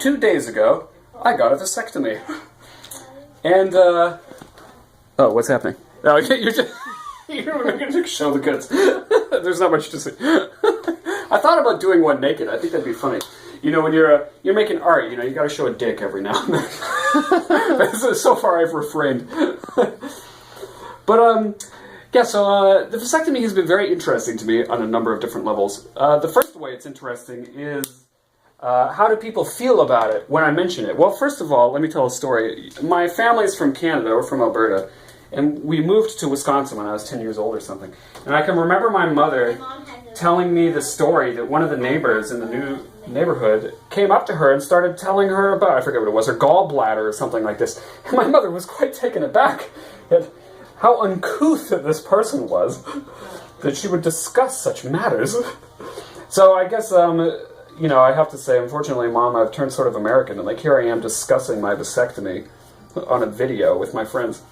2 days ago, I got a vasectomy. And, oh, what's happening? Oh, you're just, you're going to show the goods. There's not much to see. I thought about doing one naked. I think that'd be funny. You know, when you're making art, you know, you got to show a dick every now and then. So far, I've refrained. But, yeah, so the vasectomy has been very interesting to me on a number of different levels. The first way it's interesting is how do people feel about it when I mention it? Well, first of all, let me tell a story. My family's from Canada, we're from Alberta, and we moved to Wisconsin when I was 10 years old or something. And I can remember my mother telling me the story that one of the neighbors in the new neighborhood came up to her and started telling her about, I forget what it was, her gallbladder or something like this. And my mother was quite taken aback at how uncouth this person was that she would discuss such matters. So I guess, you know, I have to say, unfortunately, Mom, I've turned sort of American, and like here I am discussing my vasectomy on a video with my friends.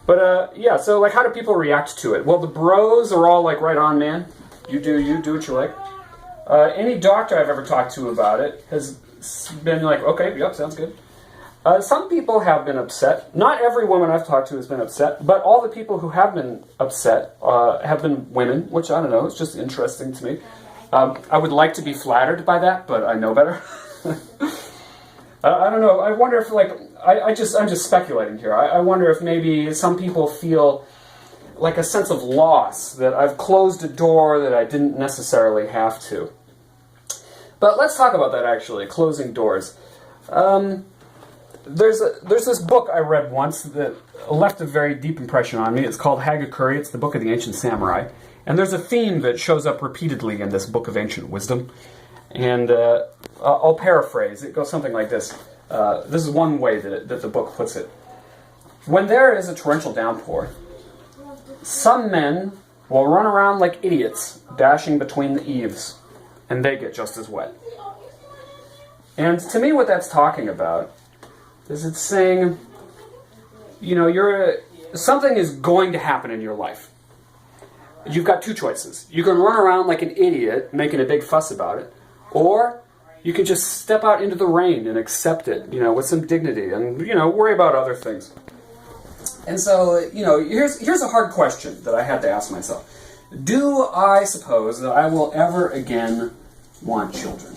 But, yeah, so, like, how do people react to it? Well, the bros are all like, right on, man. You do what you like. Any doctor I've ever talked to about it has been like, okay, yep, sounds good. Some people have been upset. Not every woman I've talked to has been upset, but all the people who have been upset have been women, which, I don't know, it's just interesting to me. I would like to be flattered by that, but I know better. I don't know. I wonder if, like, I'm just speculating here. I wonder if maybe some people feel like a sense of loss, that I've closed a door that I didn't necessarily have to. But let's talk about that, actually, closing doors. There's this book I read once that left a very deep impression on me. It's called Hagakure. It's the Book of the Ancient Samurai. And there's a theme that shows up repeatedly in this Book of Ancient Wisdom. And I'll paraphrase. It goes something like this. This is one way that the book puts it. When there is a torrential downpour, some men will run around like idiots, dashing between the eaves, and they get just as wet. And to me, what that's talking about is it's saying, you know, something is going to happen in your life. You've got two choices. You can run around like an idiot, making a big fuss about it, or you can just step out into the rain and accept it, you know, with some dignity and, you know, worry about other things. And so, you know, here's a hard question that I had to ask myself. Do I suppose that I will ever again want children?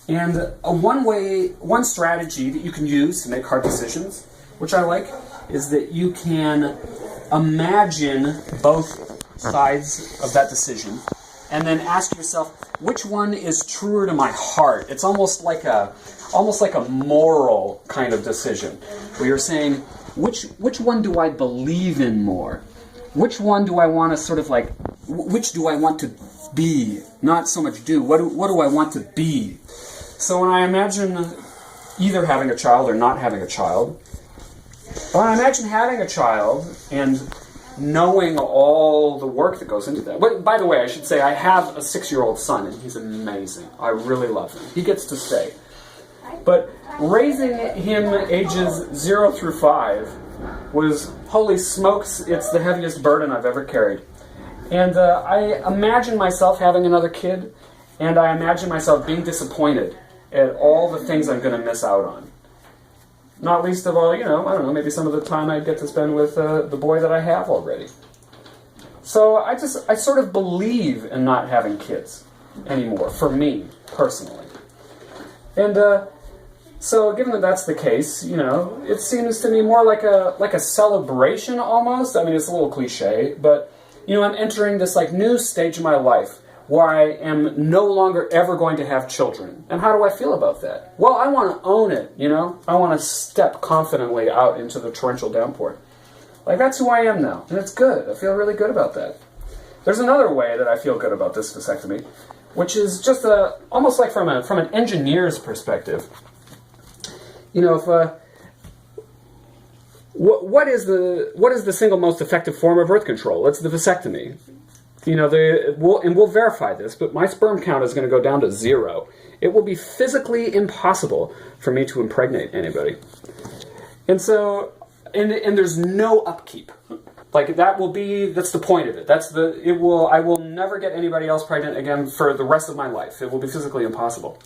And one strategy that you can use to make hard decisions, which I like, is that you can imagine both sides of that decision and then ask yourself, which one is truer to my heart? It's almost like a moral kind of decision, where you're saying, which one do I believe in more? Which one do I want to sort of like, which do I want to be? Not so much do. What do I want to be? So when I imagine either having a child or not having a child, when I imagine having a child and knowing all the work that goes into that. But, by the way, I should say I have a 6-year-old son, and he's amazing. I really love him. He gets to stay. But raising him ages 0 through 5 was, holy smokes, it's the heaviest burden I've ever carried. And I imagine myself having another kid, and I imagine myself being disappointed at all the things I'm going to miss out on. Not least of all, you know, I don't know, maybe some of the time I get to spend with the boy that I have already. So I sort of believe in not having kids anymore, for me, personally. And so given that that's the case, you know, it seems to me more like a celebration almost. I mean, it's a little cliche, but, you know, I'm entering this like new stage of my life where I am no longer ever going to have children. And how do I feel about that? Well, I want to own it, you know? I want to step confidently out into the torrential downpour. Like, that's who I am now, and it's good. I feel really good about that. There's another way that I feel good about this vasectomy, which is just almost like from an engineer's perspective. You know, if what is the single most effective form of birth control? It's the vasectomy. You know, we'll verify this, but my sperm count is going to go down to 0. It will be physically impossible for me to impregnate anybody. And so, and there's no upkeep. Like, that's the point of it. I will never get anybody else pregnant again for the rest of my life. It will be physically impossible.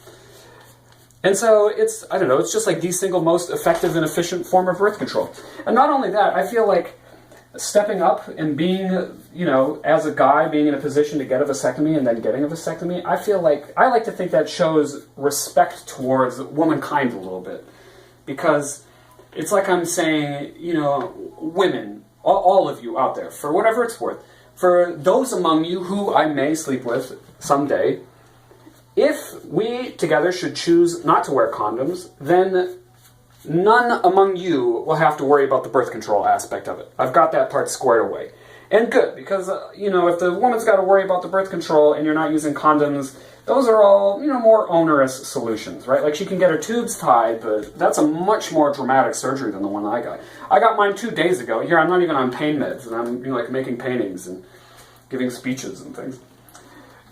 And so it's, I don't know, it's just like the single most effective and efficient form of birth control. And not only that, I feel like stepping up and being, you know, as a guy, being in a position to get a vasectomy and then getting a vasectomy, I feel like, I like to think that shows respect towards womankind a little bit. Because it's like I'm saying, you know, women, all of you out there, for whatever it's worth, for those among you who I may sleep with someday, if we together should choose not to wear condoms, then none among you will have to worry about the birth control aspect of it. I've got that part squared away. And good, because, you know, if the woman's got to worry about the birth control and you're not using condoms, those are all, you know, more onerous solutions, right? Like, she can get her tubes tied, but that's a much more dramatic surgery than the one I got. I got mine 2 days ago. Here, I'm not even on pain meds, and I'm, you know, like, making paintings and giving speeches and things.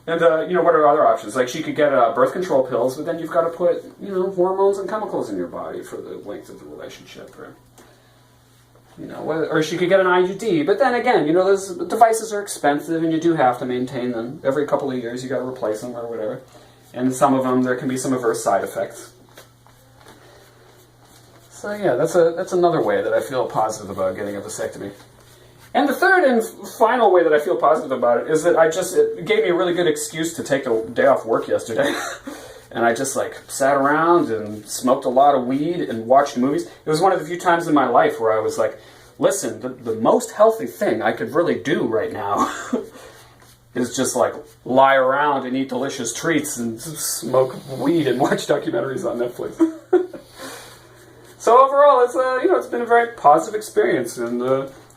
And, you know, what are other options? Like, she could get birth control pills, but then you've got to put, you know, hormones and chemicals in your body for the length of the relationship. Or, you know, or she could get an IUD. But then again, you know, those devices are expensive, and you do have to maintain them. Every couple of years, you got to replace them or whatever. And some of them, there can be some adverse side effects. So, yeah, that's another way that I feel positive about getting a vasectomy. And the third and final way that I feel positive about it is that it gave me a really good excuse to take a day off work yesterday. And I just, like, sat around and smoked a lot of weed and watched movies. It was one of the few times in my life where I was like, listen, the most healthy thing I could really do right now is just, like, lie around and eat delicious treats and smoke weed and watch documentaries on Netflix. So overall, it's, you know, it's been a very positive experience, and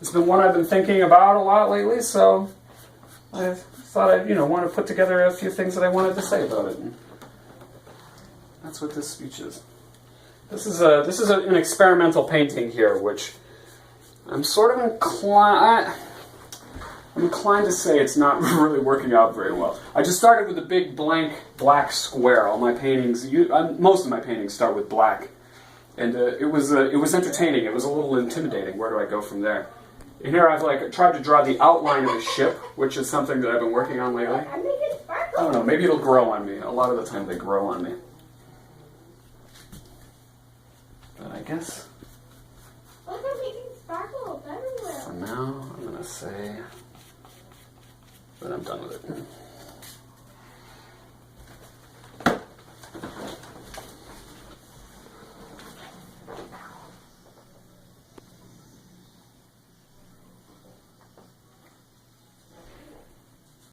it's been one I've been thinking about a lot lately, so I thought I'd, you know, want to put together a few things that I wanted to say about it. And that's what this speech is. This is an experimental painting here, which I'm sort of inclined to say it's not really working out very well. I just started with a big blank black square. All my paintings, most of my paintings start with black, and it was entertaining. It was a little intimidating. Where do I go from there? And here I've tried to draw the outline of a ship, which is something that I've been working on lately. I don't know, maybe it'll grow on me. A lot of the time they grow on me. But I guess Look, I'm making sparkles everywhere. for now I'm going to say that I'm done with it.